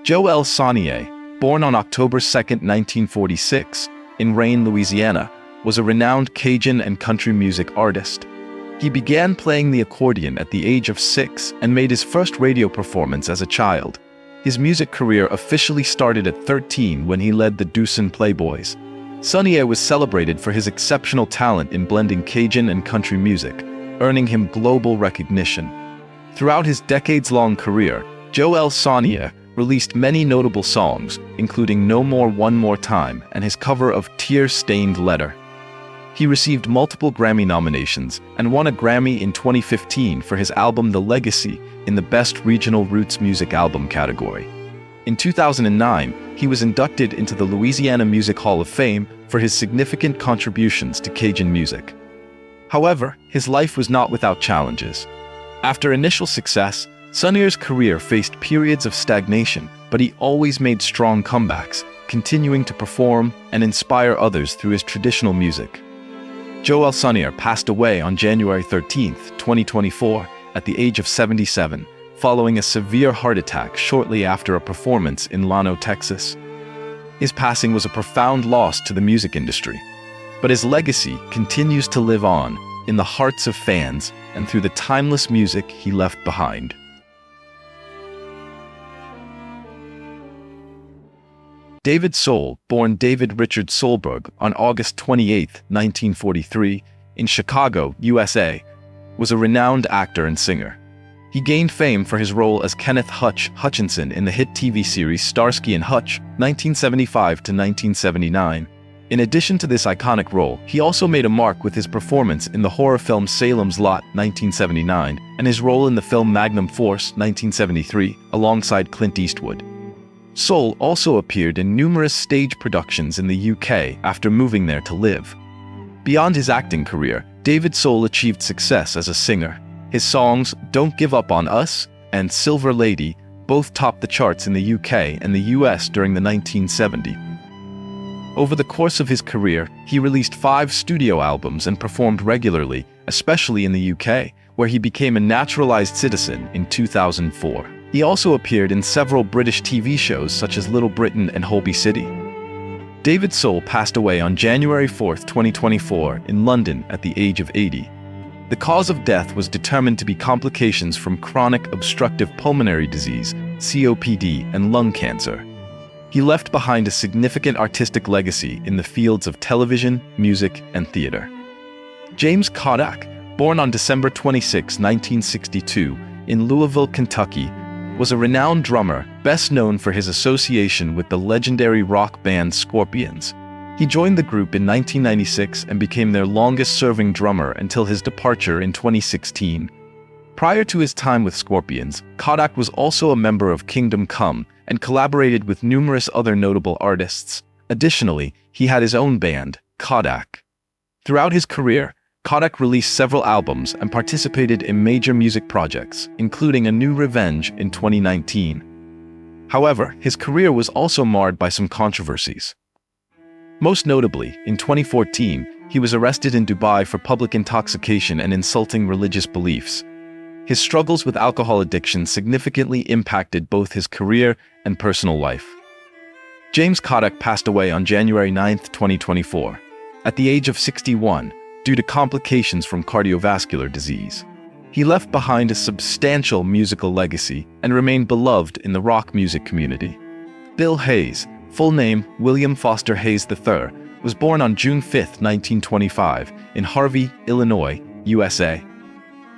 Joel Sonnier, born on October 2, 1946, in Rain, Louisiana, was a renowned Cajun and country music artist. He began playing the accordion at the age of 6 and made his first radio performance as a child. His music career officially started at 13 when he led the Deucin Playboys. Sonnier was celebrated for his exceptional talent in blending Cajun and country music, earning him global recognition. Throughout his decades-long career, Joel Sonnier released many notable songs, including No More One More Time and his cover of Tear-Stained Letter. He received multiple Grammy nominations and won a Grammy in 2015 for his album The Legacy in the Best Regional Roots Music Album category. In 2009, he was inducted into the Louisiana Music Hall of Fame for his significant contributions to Cajun music. However, his life was not without challenges. After initial success, Sonnier's career faced periods of stagnation, but he always made strong comebacks, continuing to perform and inspire others through his traditional music. Joel Sonnier passed away on January 13, 2024, at the age of 77, following a severe heart attack shortly after a performance in Llano, Texas. His passing was a profound loss to the music industry, but his legacy continues to live on in the hearts of fans and through the timeless music he left behind. David Soul, born David Richard Solberg on August 28, 1943, in Chicago, USA, was a renowned actor and singer. He gained fame for his role as Kenneth Hutch Hutchinson in the hit TV series Starsky and Hutch, 1975 to 1979. In addition to this iconic role, he also made a mark with his performance in the horror film Salem's Lot, 1979, and his role in the film Magnum Force, 1973, alongside Clint Eastwood. Soul also appeared in numerous stage productions in the UK after moving there to live. Beyond his acting career, David Soul achieved success as a singer. His songs Don't Give Up on Us and Silver Lady both topped the charts in the UK and the US during the 1970s. Over the course of his career, he released 5 studio albums and performed regularly, especially in the UK, where he became a naturalized citizen in 2004. He also appeared in several British TV shows such as Little Britain and Holby City. David Soul passed away on January 4, 2024, in London at the age of 80. The cause of death was determined to be complications from chronic obstructive pulmonary disease, COPD, and lung cancer. He left behind a significant artistic legacy in the fields of television, music, and theater. James Kottak, born on December 26, 1962, in Louisville, Kentucky, was a renowned drummer, best known for his association with the legendary rock band Scorpions. He joined the group in 1996 and became their longest-serving drummer until his departure in 2016. Prior to his time with Scorpions, Kottak was also a member of Kingdom Come and collaborated with numerous other notable artists. Additionally, he had his own band, Kottak. Throughout his career, Kottak released several albums and participated in major music projects, including A New Revenge in 2019. However, his career was also marred by some controversies. Most notably, in 2014, he was arrested in Dubai for public intoxication and insulting religious beliefs. His struggles with alcohol addiction significantly impacted both his career and personal life. James Kottak passed away on January 9, 2024, at the age of 61, due to complications from cardiovascular disease. He left behind a substantial musical legacy and remained beloved in the rock music community. Bill Hayes, full name William Foster Hayes III, was born on June 5, 1925, in Harvey, Illinois, USA.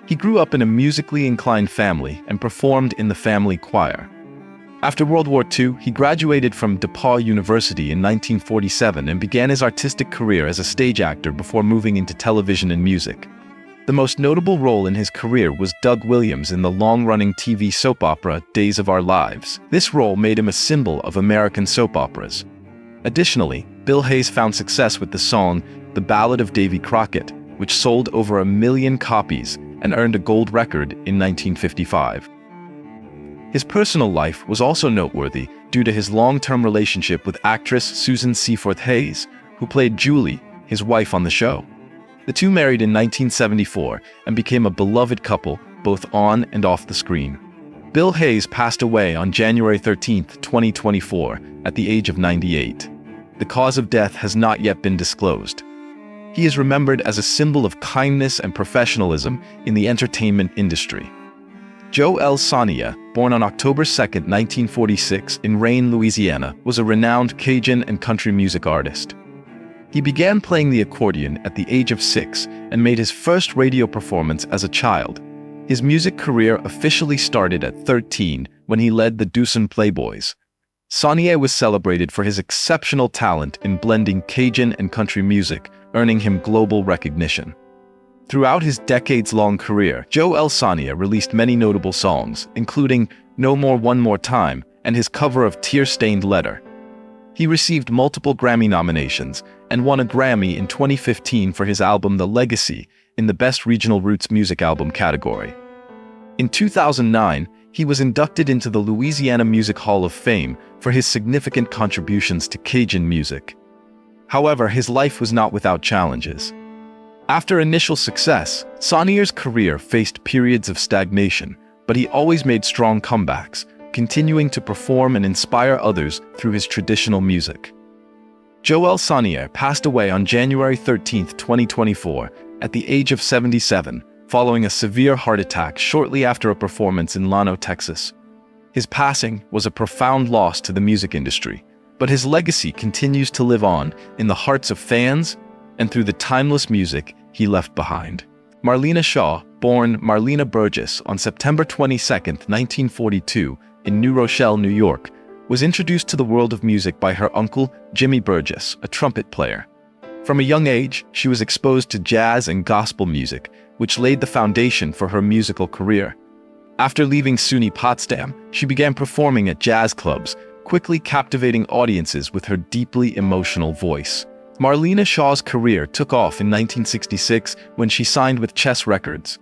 He grew up in a musically inclined family and performed in the family choir. After World War II, he graduated from DePauw University in 1947 and began his artistic career as a stage actor before moving into television and music. The most notable role in his career was Doug Williams in the long-running TV soap opera Days of Our Lives. This role made him a symbol of American soap operas. Additionally, Bill Hayes found success with the song The Ballad of Davy Crockett, which sold over 1 million copies and earned a gold record in 1955. His personal life was also noteworthy due to his long-term relationship with actress Susan Seaforth Hayes, who played Julie, his wife on the show. The two married in 1974 and became a beloved couple both on and off the screen. Bill Hayes passed away on January 13, 2024, at the age of 98. The cause of death has not yet been disclosed. He is remembered as a symbol of kindness and professionalism in the entertainment industry. Joe L. Sonnier, born on October 2, 1946, in Rayne, Louisiana, was a renowned Cajun and country music artist. He began playing the accordion at the age of 6 and made his first radio performance as a child. His music career officially started at 13 when he led the Deucin Playboys. Sonnier was celebrated for his exceptional talent in blending Cajun and country music, earning him global recognition. Throughout his decades-long career, Joe L. Sonnier released many notable songs, including No More One More Time and his cover of Tear-Stained Letter. He received multiple Grammy nominations and won a Grammy in 2015 for his album The Legacy in the Best Regional Roots Music Album category. In 2009, he was inducted into the Louisiana Music Hall of Fame for his significant contributions to Cajun music. However, his life was not without challenges. After initial success, Sonnier's career faced periods of stagnation, but he always made strong comebacks, continuing to perform and inspire others through his traditional music. Joe L. Sonnier passed away on January 13, 2024, at the age of 77, following a severe heart attack shortly after a performance in Llano, Texas. His passing was a profound loss to the music industry, but his legacy continues to live on in the hearts of fans and through the timeless music he left behind. Marlena Shaw, born Marlena Burgess on September 22, 1942, in New Rochelle, New York, was introduced to the world of music by her uncle, Jimmy Burgess, a trumpet player. From a young age, she was exposed to jazz and gospel music, which laid the foundation for her musical career. After leaving SUNY Potsdam, she began performing at jazz clubs, quickly captivating audiences with her deeply emotional voice. Marlena Shaw's career took off in 1966 when she signed with Chess Records.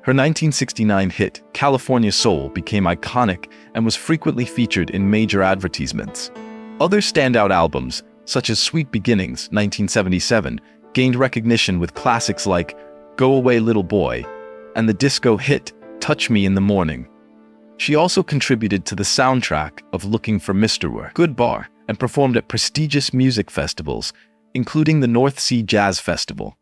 Her 1969 hit, California Soul, became iconic and was frequently featured in major advertisements. Other standout albums, such as Sweet Beginnings, 1977, gained recognition with classics like Go Away Little Boy and the disco hit Touch Me in the Morning. She also contributed to the soundtrack of Looking for Mr. Goodbar and performed at prestigious music festivals, including the North Sea Jazz Festival.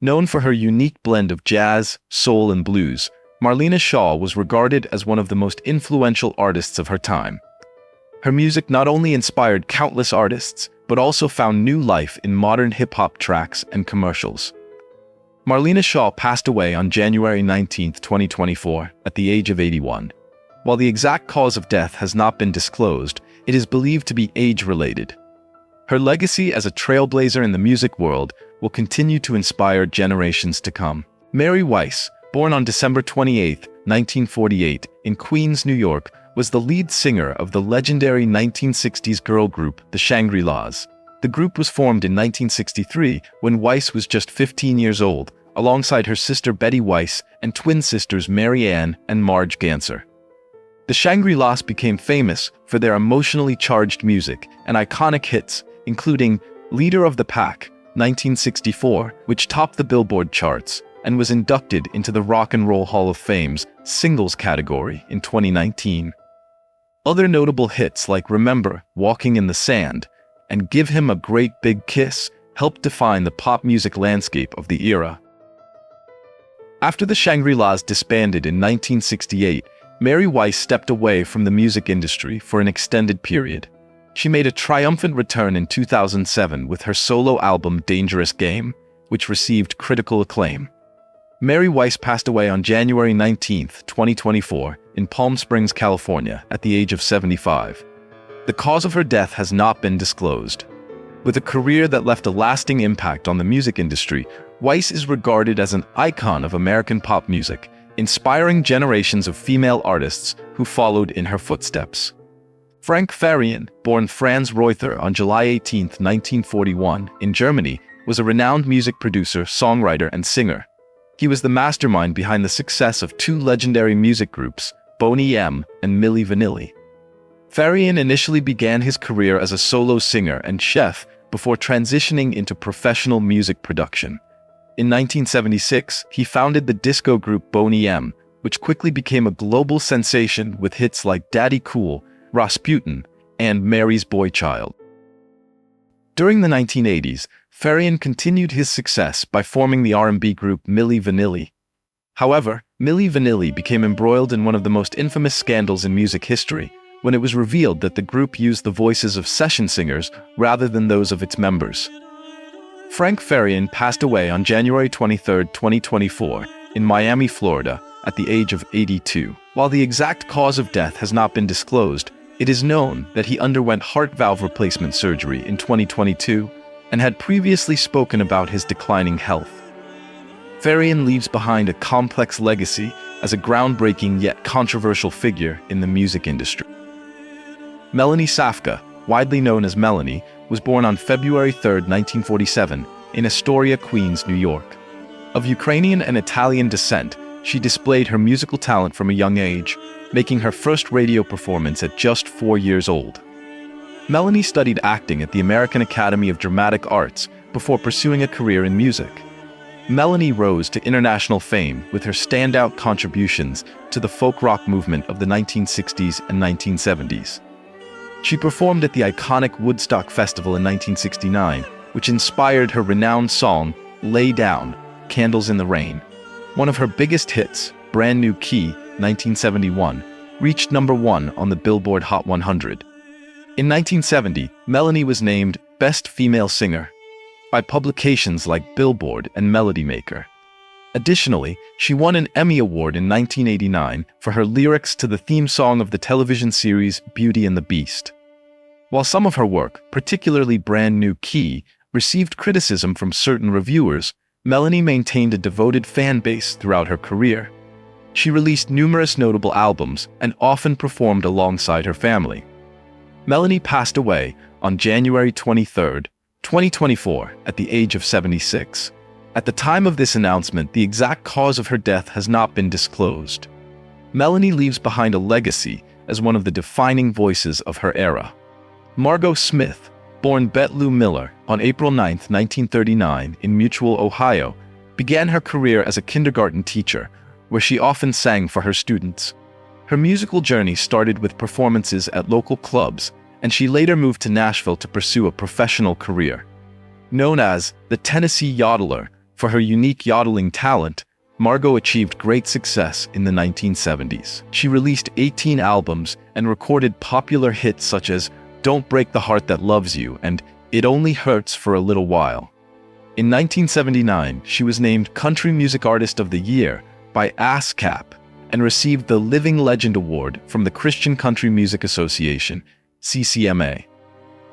Known for her unique blend of jazz, soul, and blues, Marlena Shaw was regarded as one of the most influential artists of her time. Her music not only inspired countless artists, but also found new life in modern hip-hop tracks and commercials. Marlena Shaw passed away on January 19, 2024, at the age of 81. While the exact cause of death has not been disclosed, it is believed to be age-related. Her legacy as a trailblazer in the music world will continue to inspire generations to come. Mary Weiss, born on December 28, 1948, in Queens, New York, was the lead singer of the legendary 1960s girl group, the Shangri-Las. The group was formed in 1963 when Weiss was just 15 years old, alongside her sister Betty Weiss and twin sisters Mary Ann and Marge Ganser. The Shangri-Las became famous for their emotionally charged music and iconic hits, including Leader of the Pack, 1964, which topped the Billboard charts and was inducted into the Rock and Roll Hall of Fame's singles category in 2019. Other notable hits like Remember, Walking in the Sand, and Give Him a Great Big Kiss helped define the pop music landscape of the era. After the Shangri-Las disbanded in 1968, Mary Weiss stepped away from the music industry for an extended period. She made a triumphant return in 2007 with her solo album Dangerous Game, which received critical acclaim. Mary Weiss passed away on January 19, 2024, in Palm Springs, California, at the age of 75. The cause of her death has not been disclosed. With a career that left a lasting impact on the music industry, Weiss is regarded as an icon of American pop music, inspiring generations of female artists who followed in her footsteps. Frank Farian, born Franz Reuther on July 18, 1941, in Germany, was a renowned music producer, songwriter, and singer. He was the mastermind behind the success of two legendary music groups, Boney M and Milli Vanilli. Farian initially began his career as a solo singer and chef before transitioning into professional music production. In 1976, he founded the disco group Boney M, which quickly became a global sensation with hits like Daddy Cool, Rasputin, and Mary's Boy Child. During the 1980s, Farian continued his success by forming the R&B group Milli Vanilli. However, Milli Vanilli became embroiled in one of the most infamous scandals in music history, when it was revealed that the group used the voices of session singers rather than those of its members. Frank Farian passed away on January 23, 2024, in Miami, Florida, at the age of 82. While the exact cause of death has not been disclosed, it is known that he underwent heart valve replacement surgery in 2022 and had previously spoken about his declining health. Farian leaves behind a complex legacy as a groundbreaking yet controversial figure in the music industry. Melanie Safka, widely known as Melanie, was born on February 3, 1947, in Astoria, Queens, New York. Of Ukrainian and Italian descent, she displayed her musical talent from a young age, making her first radio performance at just 4 years old. Melanie studied acting at the American Academy of Dramatic Arts before pursuing a career in music. Melanie rose to international fame with her standout contributions to the folk rock movement of the 1960s and 1970s. She performed at the iconic Woodstock Festival in 1969, which inspired her renowned song, Lay Down, Candles in the Rain. One of her biggest hits, Brand New Key, 1971, reached #1 on the Billboard Hot 100. In 1970, Melanie was named Best Female Singer by publications like Billboard and Melody Maker. Additionally, she won an Emmy Award in 1989 for her lyrics to the theme song of the television series Beauty and the Beast. While some of her work, particularly Brand New Key, received criticism from certain reviewers, Melanie maintained a devoted fan base throughout her career. She released numerous notable albums and often performed alongside her family. Melanie passed away on January 23, 2024, at the age of 76. At the time of this announcement, the exact cause of her death has not been disclosed. Melanie leaves behind a legacy as one of the defining voices of her era. Margo Smith, born Bette Lou Miller on April 9, 1939, in Mutual, Ohio, began her career as a kindergarten teacher, where she often sang for her students. Her musical journey started with performances at local clubs, and she later moved to Nashville to pursue a professional career. Known as the Tennessee Yodeler for her unique yodeling talent, Margo achieved great success in the 1970s. She released 18 albums and recorded popular hits such as Don't Break the Heart That Loves You and It Only Hurts for a Little While. In 1979, she was named Country Music Artist of the Year by ASCAP and received the Living Legend Award from the Christian Country Music Association, CCMA.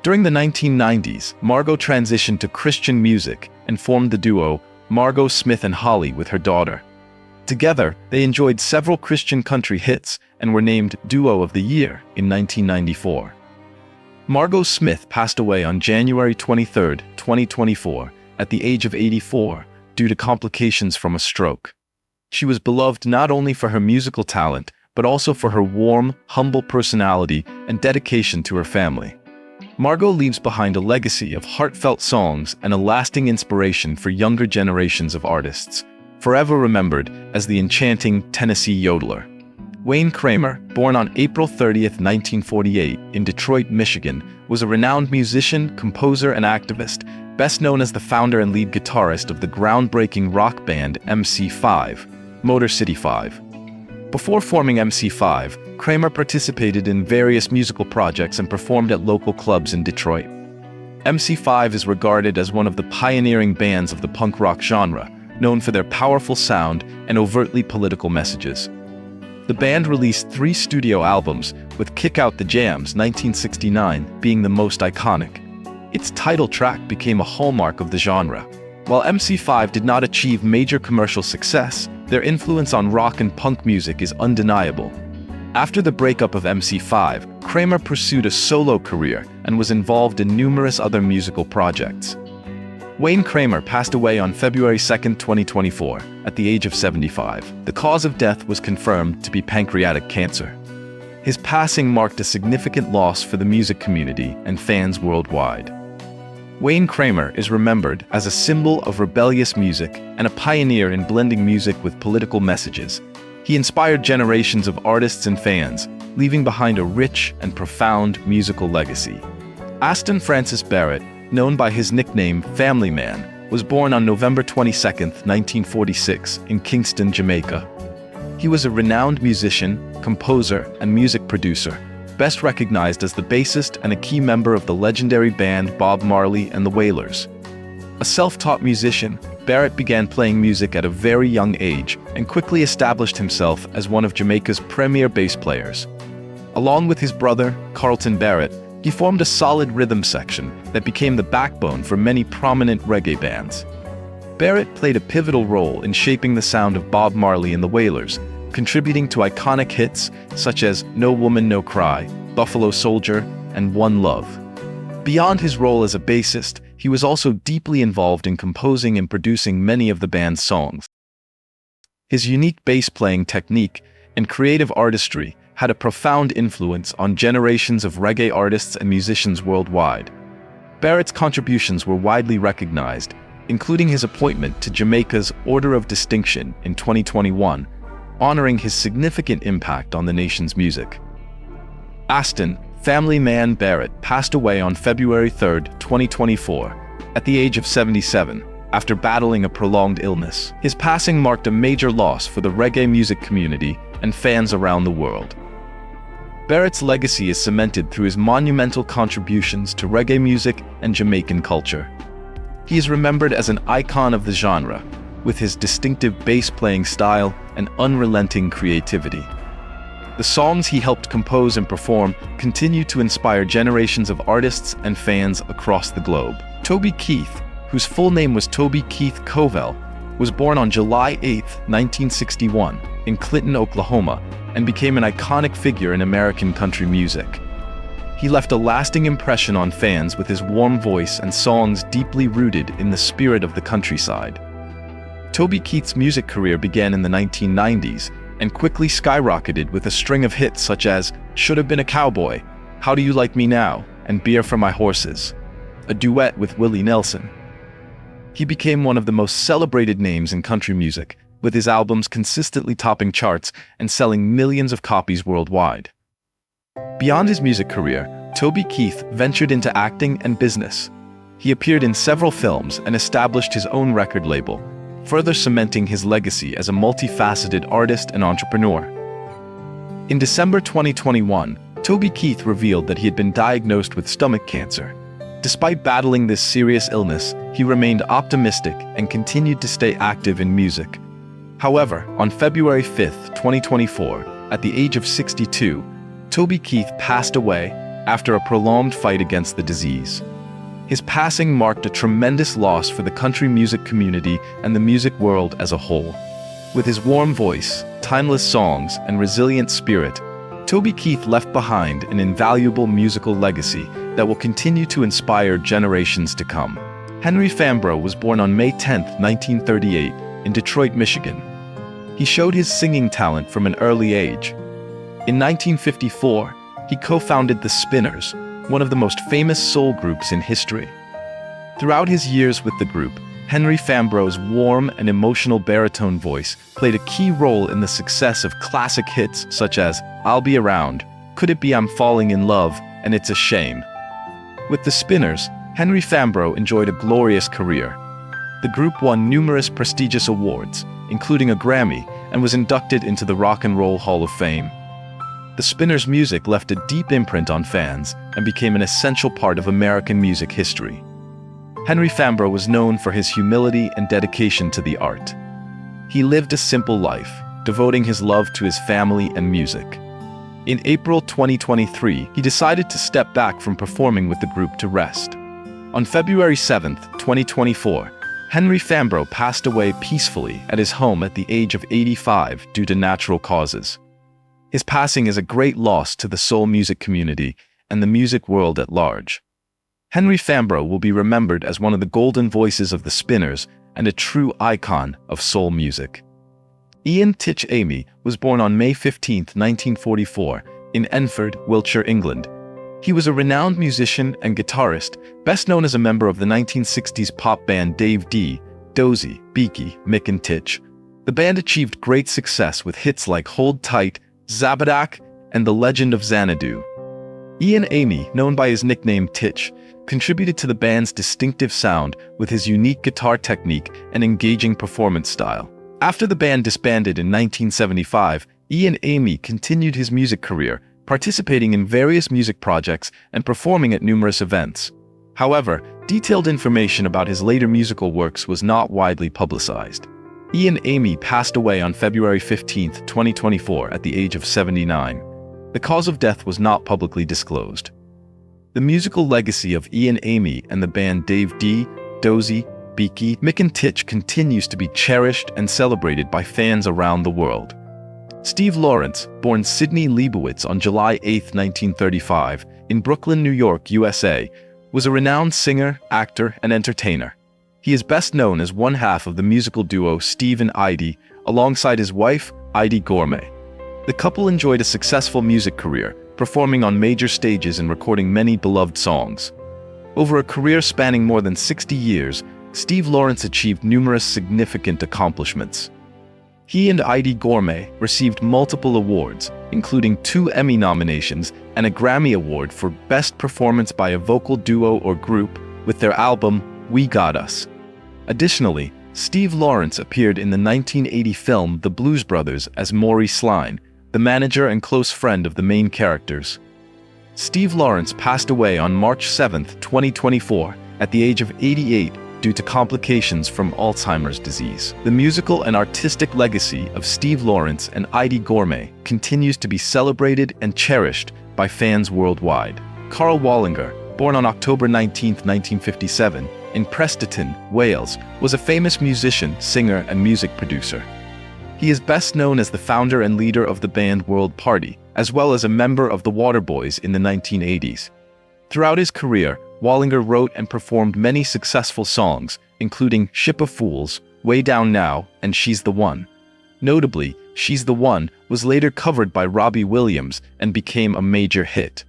During the 1990s, Margo transitioned to Christian music and formed the duo Margo Smith and Harley with her daughter. Together, they enjoyed several Christian country hits and were named Duo of the Year in 1994. Margo Smith passed away on January 23, 2024, at the age of 84 due to complications from a stroke. She was beloved not only for her musical talent, but also for her warm, humble personality and dedication to her family. Margo leaves behind a legacy of heartfelt songs and a lasting inspiration for younger generations of artists, forever remembered as the enchanting Tennessee Yodeler. Wayne Kramer, born on April 30, 1948, in Detroit, Michigan, was a renowned musician, composer, and activist, best known as the founder and lead guitarist of the groundbreaking rock band MC5, Motor City 5. Before forming MC5, Kramer participated in various musical projects and performed at local clubs in Detroit. MC5 is regarded as one of the pioneering bands of the punk rock genre, known for their powerful sound and overtly political messages. The band released 3 studio albums, with Kick Out the Jams 1969 being the most iconic. Its title track became a hallmark of the genre. While MC5 did not achieve major commercial success, their influence on rock and punk music is undeniable. After the breakup of MC5, Kramer pursued a solo career and was involved in numerous other musical projects. Wayne Kramer passed away on February 2, 2024, at the age of 75. The cause of death was confirmed to be pancreatic cancer. His passing marked a significant loss for the music community and fans worldwide. Wayne Kramer is remembered as a symbol of rebellious music and a pioneer in blending music with political messages. He inspired generations of artists and fans, leaving behind a rich and profound musical legacy. Aston Francis Barrett, known by his nickname Family Man, was born on November 22, 1946, in Kingston, Jamaica. He was a renowned musician, composer, and music producer, best recognized as the bassist and a key member of the legendary band Bob Marley and the Wailers. A self-taught musician, Barrett began playing music at a very young age and quickly established himself as one of Jamaica's premier bass players. Along with his brother, Carlton Barrett, he formed a solid rhythm section that became the backbone for many prominent reggae bands. Barrett played a pivotal role in shaping the sound of Bob Marley and the Wailers, contributing to iconic hits such as No Woman No Cry, Buffalo Soldier, and One Love. Beyond his role as a bassist, he was also deeply involved in composing and producing many of the band's songs. His unique bass-playing technique and creative artistry had a profound influence on generations of reggae artists and musicians worldwide. Barrett's contributions were widely recognized, including his appointment to Jamaica's Order of Distinction in 2021, honoring his significant impact on the nation's music. Aston, Family Man Barrett, passed away on February 3, 2024, at the age of 77, after battling a prolonged illness. His passing marked a major loss for the reggae music community and fans around the world. Barrett's legacy is cemented through his monumental contributions to reggae music and Jamaican culture. He is remembered as an icon of the genre, with his distinctive bass-playing style and unrelenting creativity. The songs he helped compose and perform continue to inspire generations of artists and fans across the globe. Toby Keith, whose full name was Toby Keith Covell, was born on July 8, 1961, in Clinton, Oklahoma, and became an iconic figure in American country music. He left a lasting impression on fans with his warm voice and songs deeply rooted in the spirit of the countryside. Toby Keith's music career began in the 1990s and quickly skyrocketed with a string of hits such as Should Have Been a Cowboy, How Do You Like Me Now, and Beer for My Horses, a duet with Willie Nelson. He became one of the most celebrated names in country music, with his albums consistently topping charts and selling millions of copies worldwide. Beyond his music career, Toby Keith ventured into acting and business. He appeared in several films and established his own record label, further cementing his legacy as a multifaceted artist and entrepreneur. In December 2021, Toby Keith revealed that he had been diagnosed with stomach cancer. Despite battling this serious illness, he remained optimistic and continued to stay active in music. However, on February 5, 2024, at the age of 62, Toby Keith passed away after a prolonged fight against the disease. His passing marked a tremendous loss for the country music community and the music world as a whole. With his warm voice, timeless songs, and resilient spirit, Toby Keith left behind an invaluable musical legacy that will continue to inspire generations to come. Henry Fambrough was born on May 10, 1938, in Detroit, Michigan. He showed his singing talent from an early age. In 1954, he co-founded the Spinners, one of the most famous soul groups in history. Throughout his years with the group, Henry Fambrough's warm and emotional baritone voice played a key role in the success of classic hits such as I'll Be Around, Could It Be I'm Falling in Love, and It's a Shame. With the Spinners, Henry Fambrough enjoyed a glorious career. The group won numerous prestigious awards, including a Grammy, and was inducted into the Rock and Roll Hall of Fame. The Spinners' music left a deep imprint on fans and became an essential part of American music history. Henry Fambrough was known for his humility and dedication to the art. He lived a simple life, devoting his love to his family and music. In April 2023, he decided to step back from performing with the group to rest. On February 7, 2024, Henry Fambrough passed away peacefully at his home at the age of 85 due to natural causes. His passing is a great loss to the soul music community and the music world at large. Henry Fambrough will be remembered as one of the golden voices of the Spinners and a true icon of soul music. Ian Tich Amey was born on May 15, 1944, in Enford, Wiltshire, England. He was a renowned musician and guitarist, best known as a member of the 1960s pop band Dave D, Dozy, Beaky, Mick and Tich. The band achieved great success with hits like Hold Tight, Zabadak, and The Legend of Xanadu. Ian Amey, known by his nickname Tich, contributed to the band's distinctive sound with his unique guitar technique and engaging performance style. After the band disbanded in 1975, Ian Amey continued his music career, participating in various music projects and performing at numerous events. However, detailed information about his later musical works was not widely publicized. Ian Amey passed away on February 15, 2024, at the age of 79. The cause of death was not publicly disclosed. The musical legacy of Ian Amey and the band Dave D, Dozy, Beaky, Mick and Tich continues to be cherished and celebrated by fans around the world. Steve Lawrence, born Sidney Leibowitz on July 8, 1935, in Brooklyn, New York, USA, was a renowned singer, actor, and entertainer. He is best known as one half of the musical duo Steve and Eydie, alongside his wife, Eydie Gourmet. The couple enjoyed a successful music career, performing on major stages and recording many beloved songs. Over a career spanning more than 60 years, Steve Lawrence achieved numerous significant accomplishments. He and Eydie Gourmet received multiple awards, including 2 Emmy nominations and a Grammy Award for Best Performance by a Vocal Duo or Group with their album We Got Us. Additionally, Steve Lawrence appeared in the 1980 film The Blues Brothers as Maury Sline, the manager and close friend of the main characters. Steve Lawrence passed away on March 7, 2024, at the age of 88 due to complications from Alzheimer's disease. The musical and artistic legacy of Steve Lawrence and Eydie Gourmet continues to be celebrated and cherished by fans worldwide. Karl Wallinger, born on October 19, 1957, in Prestatyn, Wales, was a famous musician, singer, and music producer. He is best known as the founder and leader of the band World Party, as well as a member of the Waterboys in the 1980s. Throughout his career, Wallinger wrote and performed many successful songs, including Ship of Fools, Way Down Now, and She's the One. Notably, She's the One was later covered by Robbie Williams and became a major hit.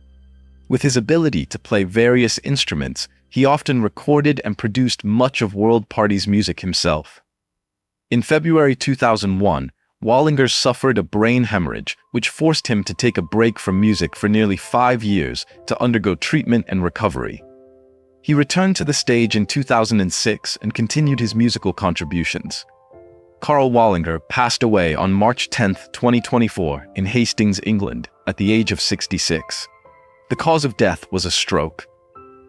With his ability to play various instruments, he often recorded and produced much of World Party's music himself. In February 2001, Wallinger suffered a brain hemorrhage, which forced him to take a break from music for nearly 5 years to undergo treatment and recovery. He returned to the stage in 2006 and continued his musical contributions. Karl Wallinger passed away on March 10, 2024, in Hastings, England, at the age of 66. The cause of death was a stroke.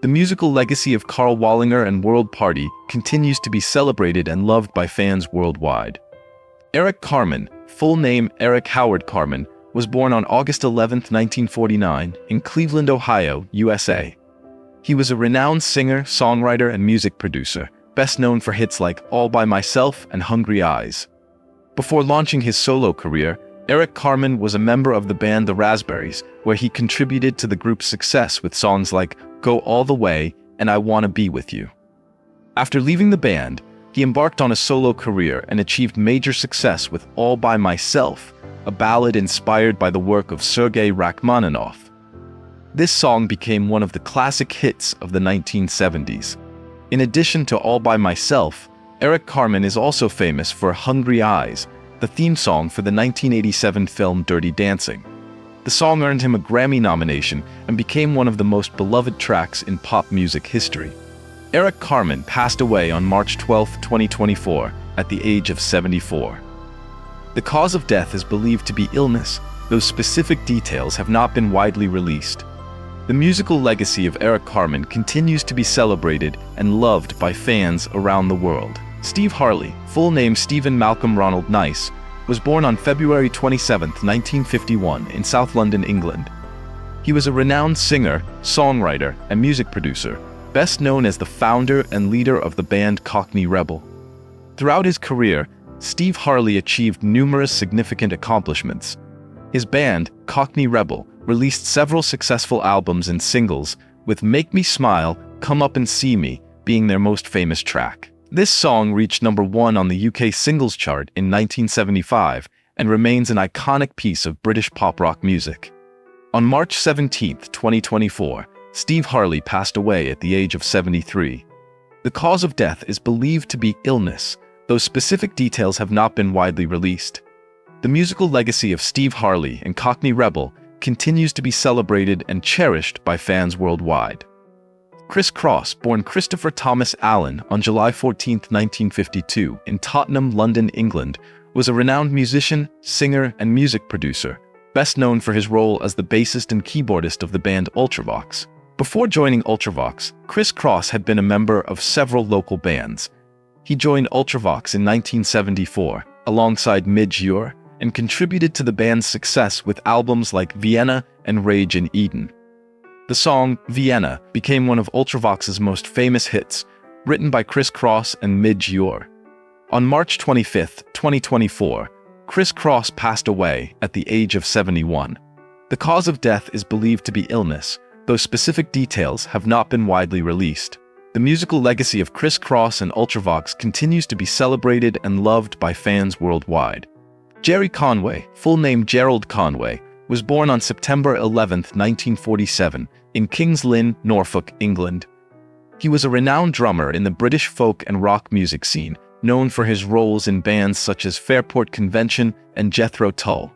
The musical legacy of Karl Wallinger and World Party continues to be celebrated and loved by fans worldwide. Eric Carmen, full name Eric Howard Carmen, was born on August 11, 1949, in Cleveland, Ohio, USA. He was a renowned singer, songwriter, and music producer, best known for hits like All By Myself and Hungry Eyes. Before launching his solo career, Eric Carmen was a member of the band The Raspberries, where he contributed to the group's success with songs like Go All the Way and I Wanna Be With You. After leaving the band, he embarked on a solo career and achieved major success with All By Myself, a ballad inspired by the work of Sergei Rachmaninoff. This song became one of the classic hits of the 1970s. In addition to All By Myself, Eric Carmen is also famous for Hungry Eyes, the theme song for the 1987 film Dirty Dancing. The song earned him a Grammy nomination and became one of the most beloved tracks in pop music history. Eric Carmen passed away on March 12, 2024, at the age of 74. The cause of death is believed to be illness, though specific details have not been widely released. The musical legacy of Eric Carmen continues to be celebrated and loved by fans around the world. Steve Harley, full name Stephen Malcolm Ronald Nice, was born on February 27, 1951, in South London, England. He was a renowned singer, songwriter, and music producer, best known as the founder and leader of the band Cockney Rebel. Throughout his career, Steve Harley achieved numerous significant accomplishments. His band, Cockney Rebel, released several successful albums and singles, with Make Me Smile, Come Up and See Me being their most famous track. This song reached #1 on the UK singles chart in 1975 and remains an iconic piece of British pop rock music. On March 17, 2024, Steve Harley passed away at the age of 73. The cause of death is believed to be illness, though specific details have not been widely released. The musical legacy of Steve Harley and Cockney Rebel continues to be celebrated and cherished by fans worldwide. Chris Cross, born Christopher Thomas Allen on July 14, 1952, in Tottenham, London, England, was a renowned musician, singer, and music producer, best known for his role as the bassist and keyboardist of the band Ultravox. Before joining Ultravox, Chris Cross had been a member of several local bands. He joined Ultravox in 1974, alongside Midge Ure, and contributed to the band's success with albums like Vienna and Rage in Eden. The song Vienna became one of Ultravox's most famous hits, written by Chris Cross and Midge Ure. On March 25, 2024, Chris Cross passed away at the age of 71. The cause of death is believed to be illness, though specific details have not been widely released. The musical legacy of Chris Cross and Ultravox continues to be celebrated and loved by fans worldwide. Gerry Conway, full name Gerald Conway, was born on September 11, 1947, in Kings Lynn, Norfolk, England. He was a renowned drummer in the British folk and rock music scene, known for his roles in bands such as Fairport Convention and Jethro Tull.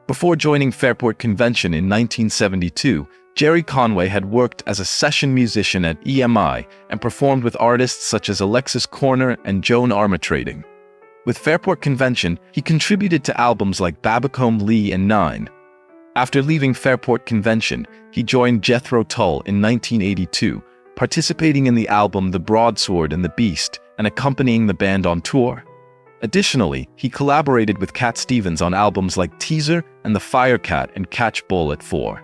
Before joining Fairport Convention in 1972, Gerry Conway had worked as a session musician at EMI and performed with artists such as Alexis Corner and Joan Armatrading. With Fairport Convention, he contributed to albums like Babacombe Lee and Nine. After leaving Fairport Convention, he joined Jethro Tull in 1982, participating in the album The Broadsword and the Beast and accompanying the band on tour. Additionally, he collaborated with Cat Stevens on albums like Teaser and The Firecat and Catch Bull at 4.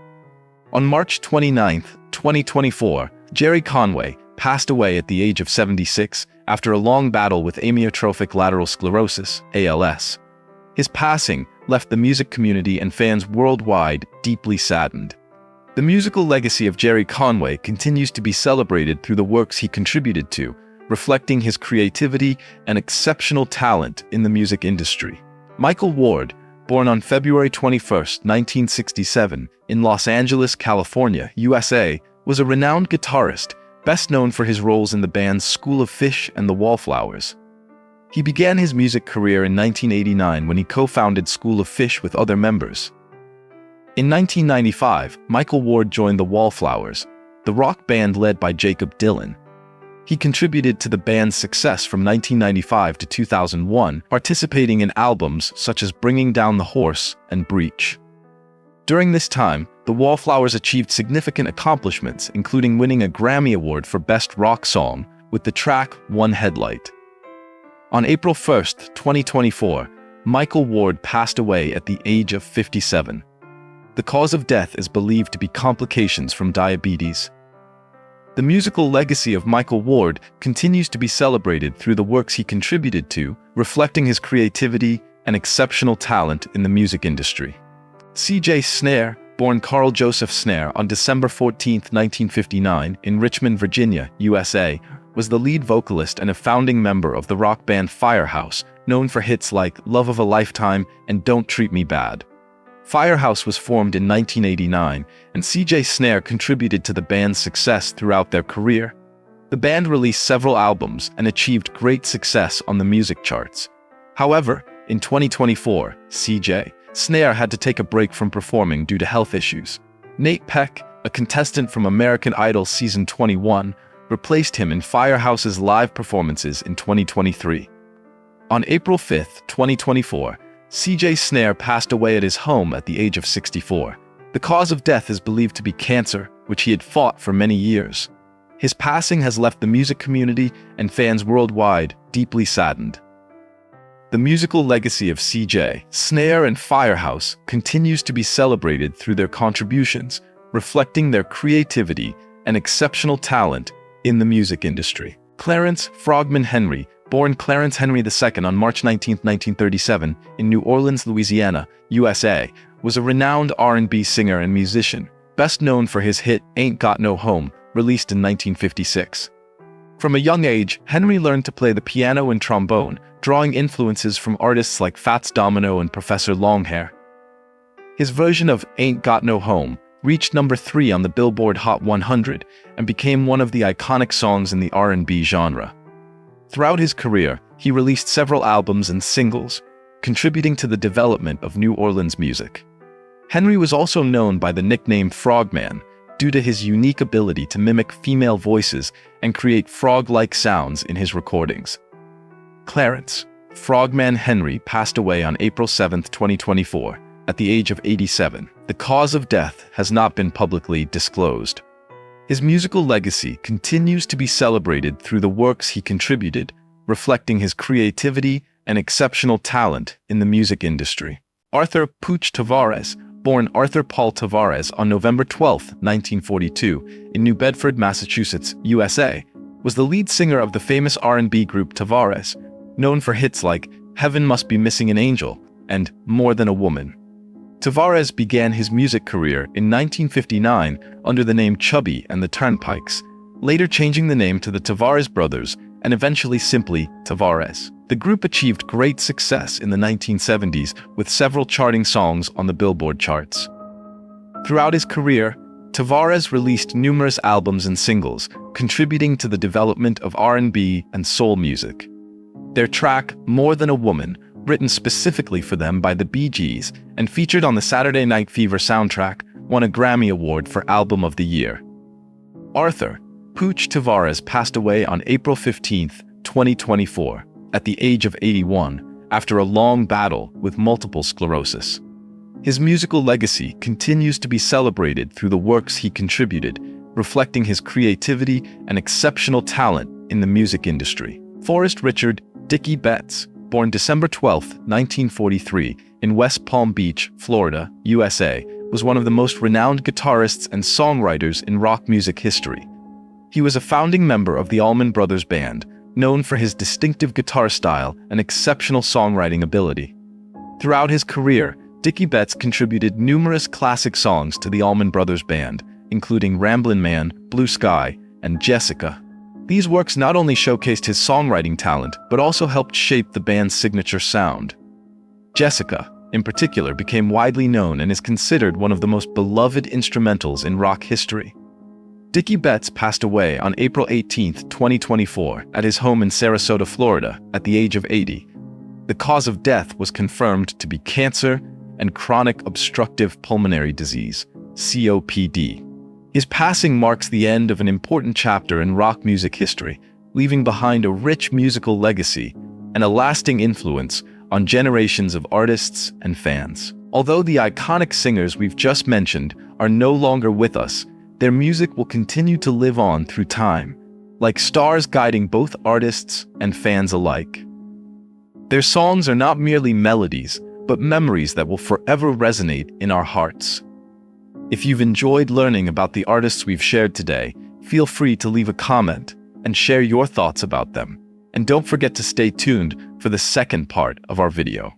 On March 29, 2024, Gerry Conway passed away at the age of 76 after a long battle with amyotrophic lateral sclerosis, ALS. His passing left the music community and fans worldwide deeply saddened. The musical legacy of Gerry Conway continues to be celebrated through the works he contributed to, reflecting his creativity and exceptional talent in the music industry. Michael Ward, born on February 21, 1967, in Los Angeles, California, USA, was a renowned guitarist, best known for his roles in the bands School of Fish and the Wallflowers. He began his music career in 1989 when he co-founded School of Fish with other members. In 1995, Michael Ward joined the Wallflowers, the rock band led by Jacob Dylan. He contributed to the band's success from 1995 to 2001, participating in albums such as Bringing Down the Horse and Breach. During this time, the Wallflowers achieved significant accomplishments, including winning a Grammy Award for Best Rock Song with the track One Headlight. On April 1, 2024, Michael Ward passed away at the age of 57. The cause of death is believed to be complications from diabetes. The musical legacy of Michael Ward continues to be celebrated through the works he contributed to, reflecting his creativity and exceptional talent in the music industry. C.J. Sonnier, born Karl Joseph Sonnier on December 14, 1959, in Richmond, Virginia, USA, was the lead vocalist and a founding member of the rock band Firehouse, known for hits like Love of a Lifetime and Don't Treat Me Bad. Firehouse was formed in 1989, and C.J. Sonnier contributed to the band's success throughout their career. The band released several albums and achieved great success on the music charts. However, in 2024, C.J. Sonnier had to take a break from performing due to health issues. Nate Peck, a contestant from American Idol Season 21, replaced him in Firehouse's live performances in 2023. On April 5, 2024, C.J. Sonnier passed away at his home at the age of 64. The cause of death is believed to be cancer, which he had fought for many years. His passing has left the music community and fans worldwide deeply saddened. The musical legacy of C.J. Sonnier and Firehouse continues to be celebrated through their contributions, reflecting their creativity and exceptional talent in the music industry. Clarence Frogman Henry, born Clarence Henry II on March 19, 1937, in New Orleans, Louisiana, USA, was a renowned R&B singer and musician, best known for his hit Ain't Got No Home, released in 1956. From a young age, Henry learned to play the piano and trombone, drawing influences from artists like Fats Domino and Professor Longhair. His version of Ain't Got No Home reached number 3 on the Billboard Hot 100 and became one of the iconic songs in the R&B genre. Throughout his career, he released several albums and singles, contributing to the development of New Orleans music. Henry was also known by the nickname Frogman due to his unique ability to mimic female voices and create frog-like sounds in his recordings. Clarence Frogman Henry passed away on April 7, 2024, at the age of 87. The cause of death has not been publicly disclosed. His musical legacy continues to be celebrated through the works he contributed, reflecting his creativity and exceptional talent in the music industry. Arthur Pooch Tavares, born Arthur Paul Tavares on November 12, 1942, in New Bedford, Massachusetts, USA, was the lead singer of the famous R&B group Tavares, known for hits like Heaven Must Be Missing an Angel and More Than a Woman. Tavares began his music career in 1959 under the name Chubby and the Turnpikes, later changing the name to the Tavares Brothers and eventually simply Tavares. The group achieved great success in the 1970s with several charting songs on the Billboard charts. Throughout his career, Tavares released numerous albums and singles, contributing to the development of R&B and soul music. Their track, More Than a Woman, written specifically for them by the Bee Gees and featured on the Saturday Night Fever soundtrack, won a Grammy Award for Album of the Year. Arthur Pooch Tavares passed away on April 15, 2024, at the age of 81, after a long battle with multiple sclerosis. His musical legacy continues to be celebrated through the works he contributed, reflecting his creativity and exceptional talent in the music industry. Forrest Richard Dickie Betts, born December 12, 1943, in West Palm Beach, Florida, USA, was one of the most renowned guitarists and songwriters in rock music history. He was a founding member of the Allman Brothers Band, known for his distinctive guitar style and exceptional songwriting ability. Throughout his career, Dickie Betts contributed numerous classic songs to the Allman Brothers Band, including Ramblin' Man, Blue Sky, and Jessica. These works not only showcased his songwriting talent, but also helped shape the band's signature sound. Jessica, in particular, became widely known and is considered one of the most beloved instrumentals in rock history. Dickie Betts passed away on April 18, 2024, at his home in Sarasota, Florida, at the age of 80. The cause of death was confirmed to be cancer and chronic obstructive pulmonary disease, COPD. His passing marks the end of an important chapter in rock music history, leaving behind a rich musical legacy and a lasting influence on generations of artists and fans. Although the iconic singers we've just mentioned are no longer with us, their music will continue to live on through time, like stars guiding both artists and fans alike. Their songs are not merely melodies, but memories that will forever resonate in our hearts. If you've enjoyed learning about the artists we've shared today, feel free to leave a comment and share your thoughts about them. And don't forget to stay tuned for the second part of our video.